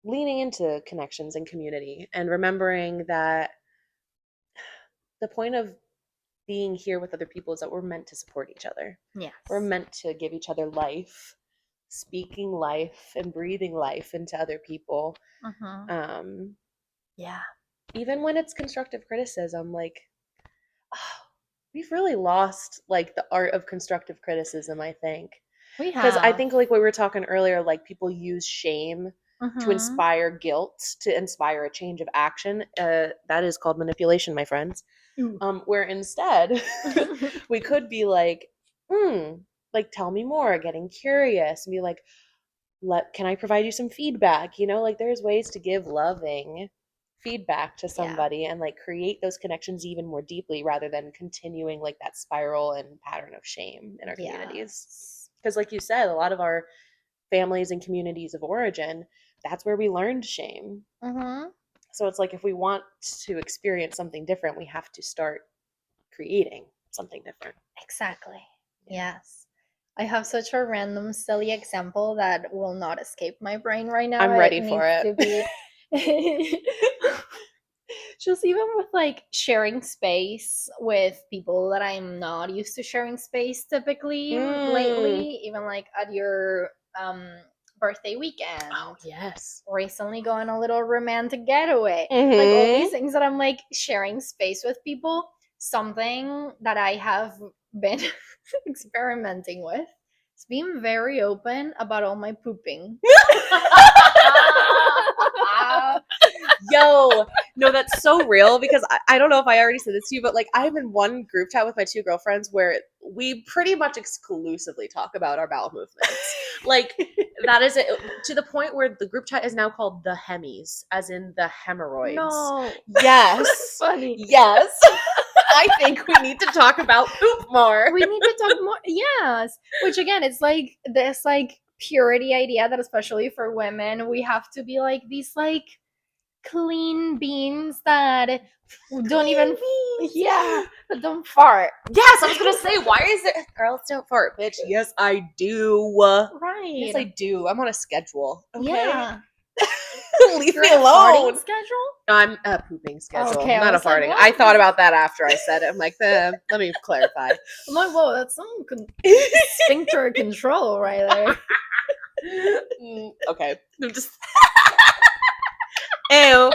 leaning into connections and community and remembering that the point of being here with other people is that we're meant to support each other. Yes. We're meant to give each other life, speaking life and breathing life into other people. Yeah. Even when it's constructive criticism, like, we've really lost like the art of constructive criticism, I think. We have. Because I think like we were talking earlier, like people use shame to inspire guilt, to inspire a change of action. That is called manipulation, my friends. Where instead we could be like, like tell me more, getting curious and be like, can I provide you some feedback? Like there's ways to give loving feedback to somebody and like create those connections even more deeply rather than continuing like that spiral and pattern of shame in our communities. Because like you said, a lot of our families and communities of origin, that's where we learned shame. So it's like if we want to experience something different, we have to start creating something different. Exactly. Yes. I have such a random, silly example that will not escape my brain right now. I'm ready for it. Just even with like sharing space with people that I'm not used to sharing space typically lately, even like at your birthday weekend. Oh, yes. Recently going a little romantic getaway. Like all these things that I'm like sharing space with people. Something that I have been experimenting with is being very open about all my pooping. Yo, no, that's so real because I don't know if I already said this to you, but like I'm in one group chat with my two girlfriends where we pretty much exclusively talk about our bowel movements. Like that is it, to the point where the group chat is now called the Hemis, as in the hemorrhoids. No. Yes. Funny. Yes. I think we need to talk about poop more. We need to talk more. Yes. Which again, it's like this like purity idea that especially for women, we have to be like these like clean beings that don't even that don't fart. Yes, I was gonna say, why is it girls don't fart, bitch? Yes, I do. Right. Yes, I do. I'm on a schedule. Okay. Yeah. Leave You're me on a alone. farting schedule? No, I'm a pooping schedule, Okay, not a farting. like, I thought about that after I said it. I'm like, let me clarify. I'm like, whoa, that's some sphincter control right there. Okay. I'm just ew.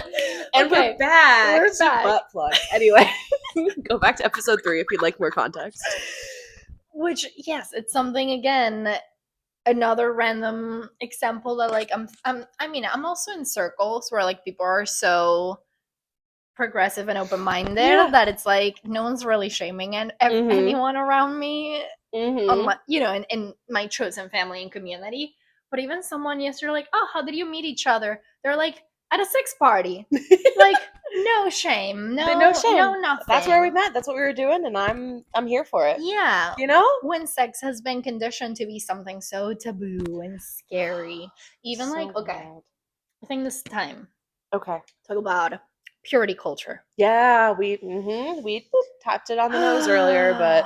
And Okay, we're back. We're back. Butt plugs. Anyway, go back to episode 3 if you'd like more context. Which, yes, it's something, again, another random example that, like, I'm also in circles where, like, people are so progressive and open-minded Yeah. that it's like no one's really shaming anyone around me on my, in my chosen family and community. But even someone yesterday, like, oh, how did you meet each other? They're like, at a sex party. Like, no shame, No no shame. That's where we nothing. met. That's what we were doing, and I'm here for it. Yeah. You know? When sex has been conditioned to be something so taboo and scary. Even So like, okay, wild. I think this time Okay. talk about purity culture. Yeah, we tapped it on the nose earlier, but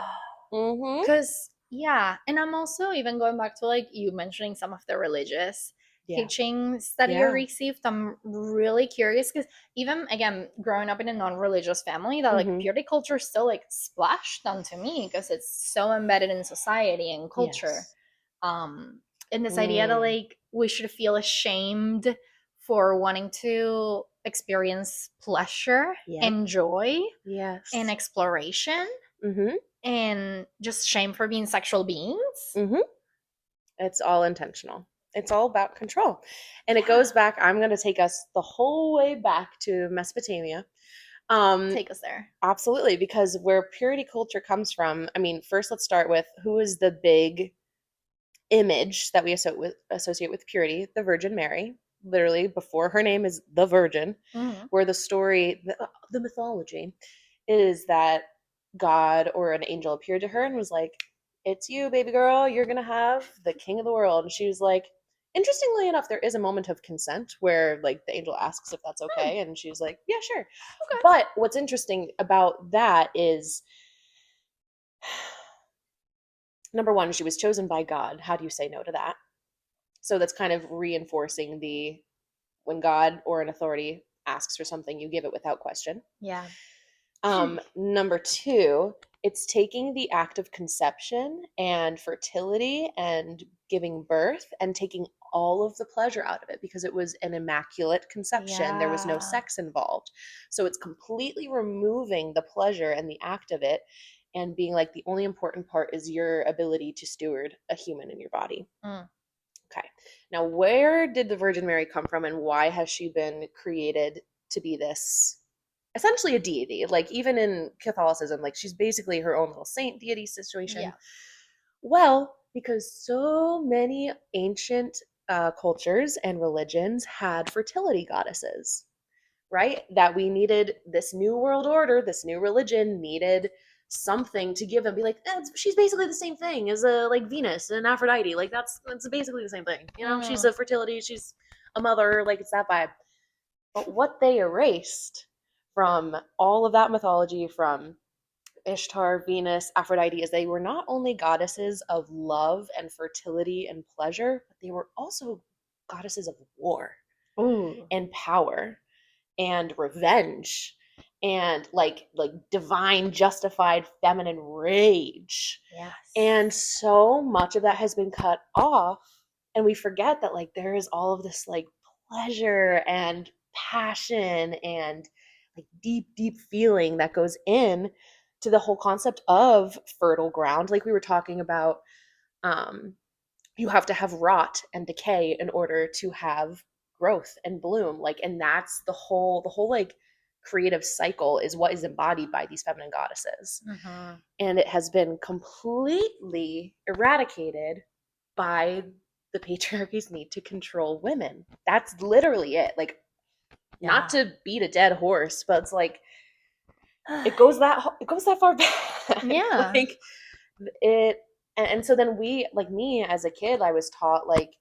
Because, yeah, and I'm also even going back to, like, you mentioning some of the religious yeah. teachings that you Yeah. received. I'm really curious because, even again, growing up in a non-religious family, that, like, purity culture still, like, splashed onto me because it's so embedded in society and culture. Yes. um and this idea that, like, we should feel ashamed for wanting to experience pleasure Yep. and joy and Yes. exploration, Mhm. and just shame for being sexual beings. Mhm. It's all intentional. It's all about control. And it Yeah. goes back, I'm going to take us the whole way back to Mesopotamia. Take us there. Absolutely, because where purity culture comes from, I mean, first let's start with who is the big image that we associate with purity? The Virgin Mary. Literally, before her name is the Virgin, Mm-hmm. where the story, the mythology, is that God or an angel appeared to her and was like, "It's you, baby girl. You're gonna have the king of the world." And she was like, interestingly enough, there is a moment of consent where like the angel asks if that's okay, and she's like, "Yeah, sure." Okay. But what's interesting about that is, number one, she was chosen by God. How do you say no to that? So that's kind of reinforcing the when God or an authority asks for something, you give it without question. Yeah. Number two, it's taking the act of conception and fertility and giving birth and taking all of the pleasure out of it because it was an immaculate conception. There was no Yeah. sex involved. So it's completely removing the pleasure and the act of it and being like the only important part is your ability to steward a human in your body. Mm. Okay. Now, where did the Virgin Mary come from and why has she been created to be this essentially a deity? Like, even in Catholicism, like, she's basically her own little saint deity situation. Yeah. Well, because so many ancient cultures and religions had fertility goddesses, right? That we needed this new world order, this new religion needed something to give and be like, she's basically the same thing as a like Venus and Aphrodite. Like that's basically the same thing. You know, she's Mm. a fertility, she's a mother, like it's that vibe. But what they erased from all of that mythology, from Ishtar, Venus, Aphrodite, is they were not only goddesses of love and fertility and pleasure, but they were also goddesses of war Ooh. and power and revenge and like divine justified feminine rage. Yes. And so much of that has been cut off, and we forget that like there is all of this like pleasure and passion and like deep feeling that goes in to the whole concept of fertile ground, like we were talking about. um you have to have rot and decay in order to have growth and bloom, like, and that's the whole like creative cycle is what is embodied by these feminine goddesses. Mm-hmm. And it has been completely eradicated by the patriarchy's need to control women. That's literally it. Like, Yeah. not to beat a dead horse, but it's like it goes that far back. Yeah. Like it. And so then we, like, me as a kid, I was taught like,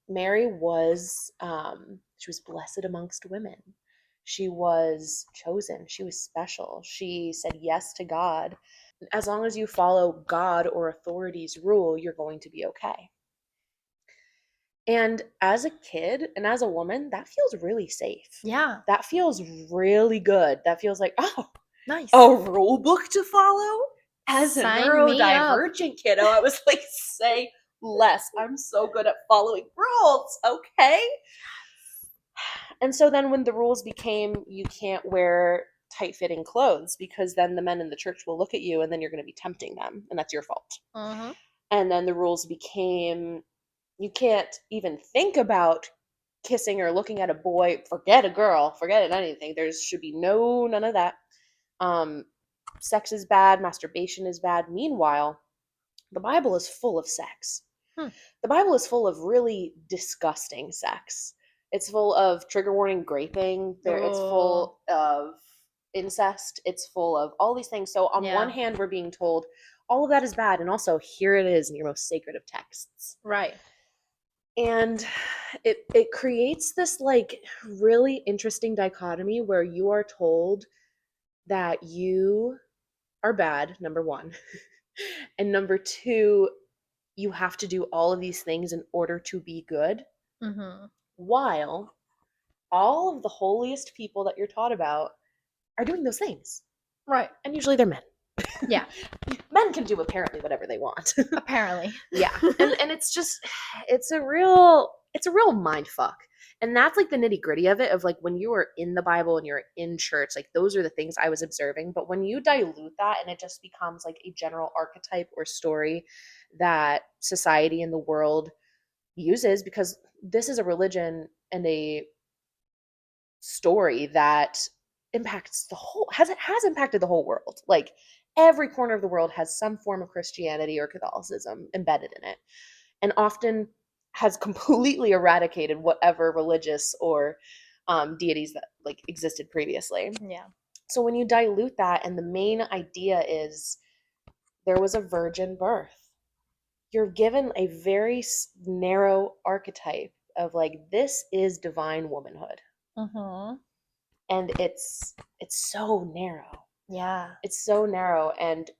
Mary was she was blessed amongst women. She was chosen. She was special. She said yes to God. As long as you follow God or authority's rule, you're going to be okay. And as a kid and as a woman, that feels really safe. Yeah. That feels really good. That feels like, oh, Nice. a rule book to follow? As a Sign me up. neurodivergent kiddo, I was like, say less. I'm so good at following rules, okay? And so then when the rules became you can't wear tight-fitting clothes, because then the men in the church will look at you and then you're going to be tempting them, and that's your fault. Mm-hmm. And then the rules became, you can't even think about kissing or looking at a boy, forget a girl, forget it, anything. There should be none of that. Sex is bad, masturbation is bad. Meanwhile, the Bible is full of sex. Hmm. The Bible is full of really disgusting sex. It's full of trigger warning graping. It's full of incest. It's full of all these things. So on one hand, we're being told all of that is bad, and also here it is in your most sacred of texts. Right. And it creates this like really interesting dichotomy where you are told that you are bad, number one. And number two, you have to do all of these things in order to be good. Mm-hmm. While all of the holiest people that you're taught about are doing those things. Right. And usually they're men. Yeah. Men can do apparently whatever they want. Apparently. Yeah. And it's just, it's a real mind fuck. And that's like the nitty gritty of it, of like when you are in the Bible and you're in church, like those are the things I was observing. But when you dilute that and it just becomes like a general archetype or story that society and the world uses, because this is a religion and a story that impacts the whole, has impacted the whole world. Like every corner of the world has some form of Christianity or Catholicism embedded in it, and often has completely eradicated whatever religious or deities that like existed previously. Yeah. So when you dilute that and the main idea is there was a virgin birth, you're given a very narrow archetype of like, this is divine womanhood. Mm-hmm. And it's so narrow. Yeah. It's so narrow, and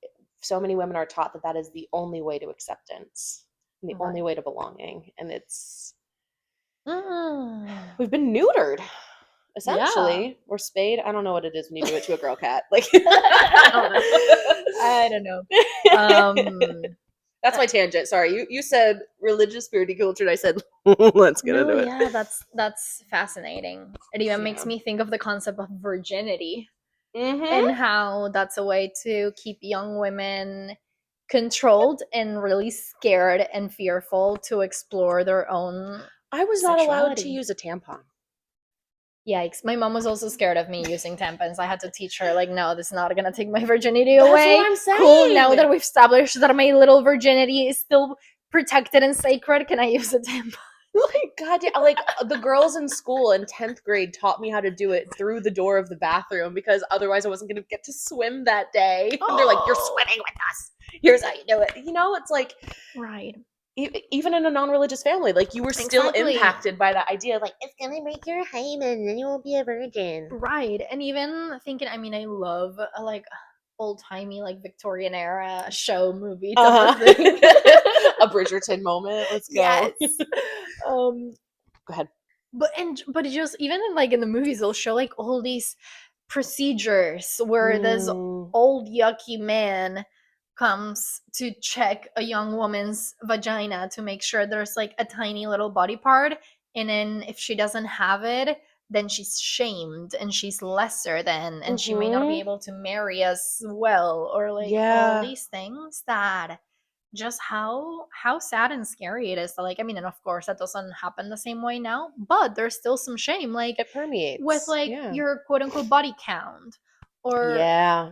so many women are taught that that is the only way to acceptance, and the only way to belonging. And it's we've been neutered, essentially. Or spayed. I don't know what it is when you do it to a girl cat. Like I don't know. That's my tangent. Sorry, you said religious purity culture, and I said let's get into it. Yeah, that's fascinating. It even makes me think of the concept of virginity, and how that's a way to keep young women controlled and really scared and fearful to explore their own I was not allowed to use a tampon. Yikes. My mom was also scared of me using tampons. I had to teach her, like, no, this is not going to take my virginity away. That's what I'm saying. Cool, now that we've established that my little virginity is still protected and sacred, can I use a tampon? Like, God, yeah, like the girls in school in 10th grade taught me how to do it through the door of the bathroom, because otherwise I wasn't going to get to swim that day. And they're like, you're swimming with us. Here's how you do it. You know, it's like, right. Even in a non-religious family, like you were still impacted by that idea of like, it's going to make your hymen and you won't be a virgin. Right. And even thinking, I mean, I love like old-timey, like Victorian era show movie type of thing. A Bridgerton moment. Let's go. Yes. Go ahead. But it just, even in, like in the movies, they'll show like all these procedures where this old yucky man comes to check a young woman's vagina to make sure there's like a tiny little body part, and then if she doesn't have it, then she's shamed and she's lesser than, and she may not be able to marry as well, or like all these things that just how sad and scary it is. So like, I mean, and of course that doesn't happen the same way now, but there's still some shame, like it permeates with like your quote unquote body count, or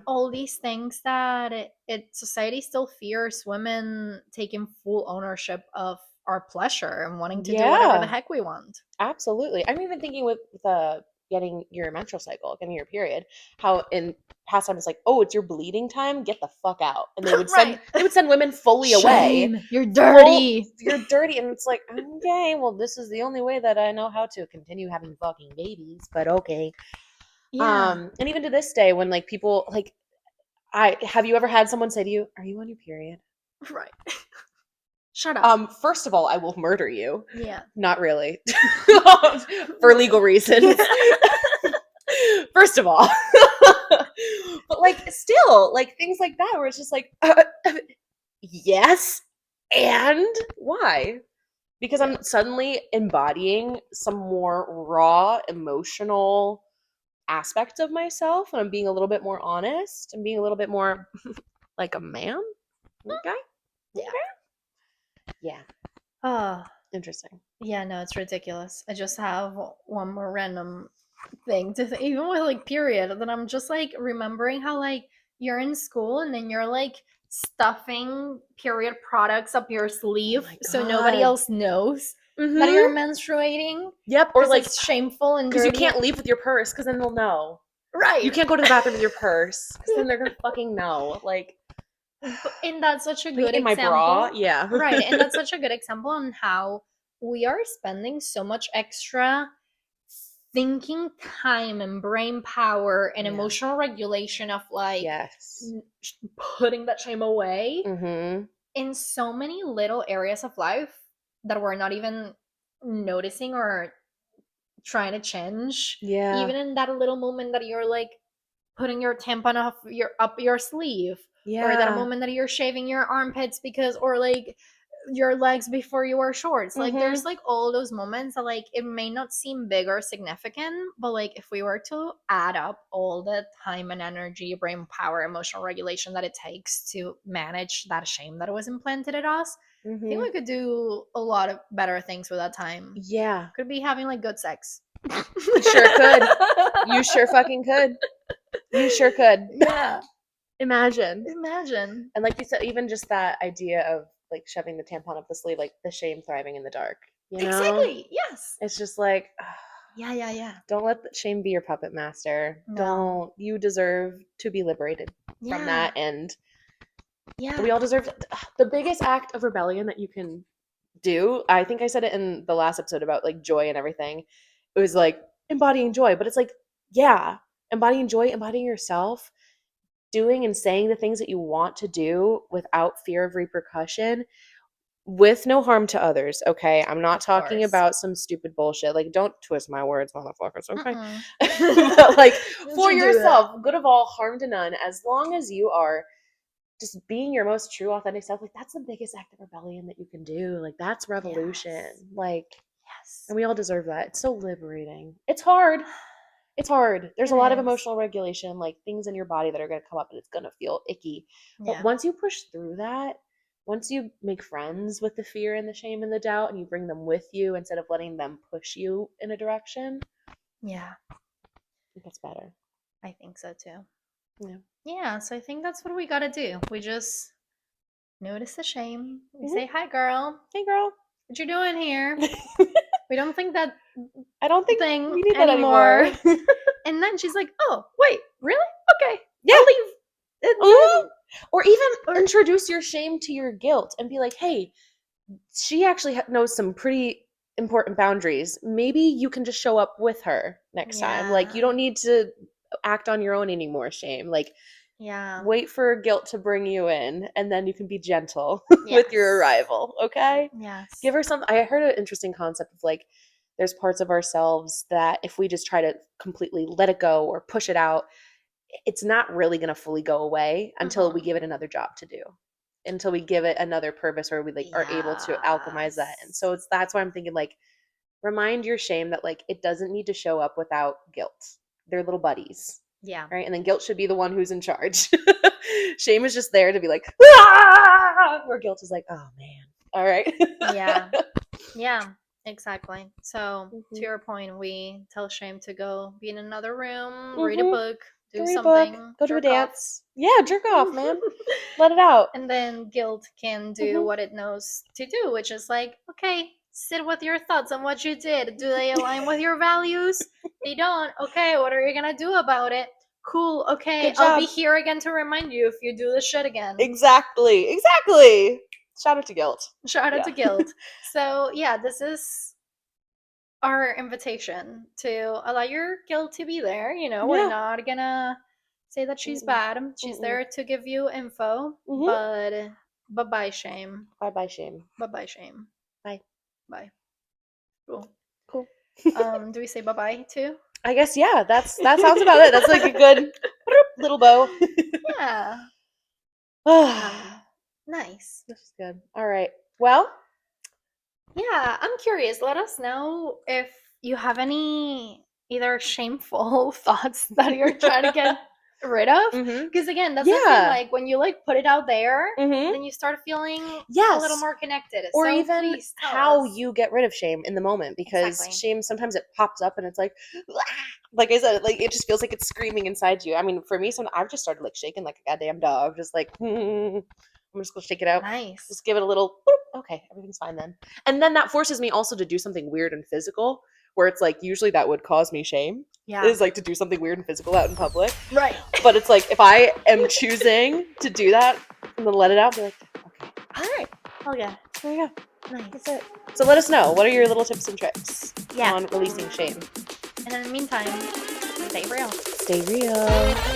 all these things that society still fears women taking full ownership of our pleasure and wanting to do whatever the heck we want. Absolutely. I'm even thinking with getting your menstrual cycle, getting your period, how in past time it's like, oh, it's your bleeding time, get the fuck out. And they would send women fully away. You're dirty. You're dirty. And it's like, okay, well, this is the only way that I know how to continue having fucking babies, but okay. Yeah. And even to this day, when like people like, have you ever had someone say to you, are you on your period? Right. Shut up. First of all, I will murder you. Yeah. Not really. For legal reasons. First of all. But like still, like things like that where it's just like, yes, and why? Because I'm suddenly embodying some more raw, emotional, aspects of myself, and I'm being a little bit more honest and being a little bit more like a man. Okay. Yeah. Yeah. Oh, Interesting. yeah, no, it's ridiculous. I just have one more random thing to even with like period, that I'm just like remembering how like you're in school and then you're like stuffing period products up your Oh sleeve my so nobody God. else knows that you're Mm-hmm. menstruating Yep. Or because like, it's shameful and because you dirty. can't leave with your purse because then they'll know. Right. You can't go to the bathroom with your purse because then they're gonna fucking know. Like, And that's such a like good in my bra. example. Yeah. Right. And that's such a good example on how we are spending so much extra thinking time and brain power and Yeah. emotional regulation of like Yes. putting that shame away Mm-hmm. in so many little areas of life that we're not even noticing or trying to change. Yeah. Even in that little moment that you're like putting your tampon off your up your sleeve, or that Yeah. moment that you're shaving your armpits because, or like your legs before you wear shorts. Like Mm-hmm. there's like all those moments that like it may not seem big or significant, but like if we were to add up all the time and energy, brain power, emotional regulation that it takes to manage that shame that was implanted in us, I think Mm-hmm. we could do a lot of better things with that time. Yeah. Could be having like good sex. You sure could. You sure fucking could. You sure could. Yeah. Imagine. Imagine. And like you said, even just that idea of like shoving the tampon up the sleeve, like the shame thriving in the dark, you know? Exactly. Yes. It's just like, Yeah, yeah, yeah. don't let the shame be your puppet master. No. Don't. You deserve to be liberated from Yeah. that. And Yeah. we all deserve the biggest act of rebellion that you can do. I think I said it in the last episode about like joy and everything. It was like embodying joy, but it's like, yeah, embodying joy, embodying yourself, doing and saying the things that you want to do without fear of repercussion, with no harm to others. Okay, I'm not Of talking course. about some stupid bullshit. Like, don't twist my words, motherfuckers. Okay. Mm-mm. But like Don't for you do that. yourself, good of all, harm to none, as long as you are just being your most true authentic self. Like, that's the biggest act of rebellion that you can do. Like, that's revolution. Yes. Like, Yes. and we all deserve that. It's so liberating. It's hard. It's hard. There's It a lot of is. emotional regulation, like things in your body that are going to come up and it's going to feel icky. But Yeah. once you push through that, once you make friends with the fear and the shame and the doubt and you bring them with you instead of letting them push you in a direction, Yeah. it gets better. I think so too. Yeah. Yeah. So I think that's what we gotta do. We just notice the shame. We Mm-hmm. say, "Hi, girl. Hey, girl. What you doing here?" We don't think that I don't think thing we need that anymore. anymore. And then she's like, "Oh, wait, really? Okay, Yeah. I'll leave." And Mhm. then, Or even or introduce your shame to your guilt and be like, hey, she actually knows some pretty important boundaries. Maybe you can just show up with her next time. Like, you yeah, don't need to act on your own anymore, shame. Like, yeah, wait for guilt to bring you in, and then you can be gentle with your yes, arrival, okay? yes, Give her some. I heard an interesting concept of like, there's parts of ourselves that if we just try to completely let it go or push it out, it's not really going to fully go away until we mm-hmm. give it another job to do, until we give it another purpose where we like are able to alchemize that. And so Yes, it's that's why I'm thinking like, remind your shame that like it doesn't need to show up without guilt. They're little buddies, yeah, right? And then guilt should be the one who's in charge. Shame is just there to be like, ah! Where guilt is like, oh man, all right. yeah, yeah, exactly. So to Mhm. your point, we tell shame to go be in another room, read a Mhm. book, Go do read a book, something, go to a jerk off. dance. Yeah, jerk off, man. Let it out. And then guilt can do Mhm. what it knows to do, which is like, okay, sit with your thoughts on what you did. Do they align with your values? They don't. Okay, what are you gonna do about it? Cool. Okay, Good I'll be job. here again to remind you if you do this shit again. Exactly. Exactly. Shout out to guilt. Shout out Yeah. to guilt. So yeah, this is our invitation to allow your guilt to be there. You know, we're Yeah. not gonna say that she's Mm-mm. bad. She's Mm-mm. there to give you info, Mhm. but bye shame. Bye bye shame. Bye bye shame. Bye. Bye. Cool. Cool. Do we say bye bye too? I guess yeah. That sounds about it. That's like a good little bow. Yeah. This Nice. is good. All right. Well, Yeah, I'm curious. Let us know if you have any either shameful thoughts that you're trying to get rid of. Mm-hmm. Because again, that's the thing. Yeah. Like when you like put it out there, Mm-hmm. then you start feeling a little Yes. more connected. Or So even please tell how us. you get rid of shame in the moment, because Exactly. shame, sometimes it pops up and it's like, like I said, like it just feels like it's screaming inside you. I mean, for me, I've just started like shaking like a goddamn dog, just like, I'm just gonna shake it out. Nice. Just give it a little, boop, okay, everything's fine then. And then that forces me also to do something weird and physical, where it's like usually that would cause me shame. Yeah. Is like to do something weird and physical out in public. Right. But it's like if I am choosing to do that and then let it out, be like, okay, All right. Oh yeah. there you go. Nice. That's it. So let us know. What are your little tips and tricks Yeah. on releasing shame? And in the meantime, stay real. Stay real.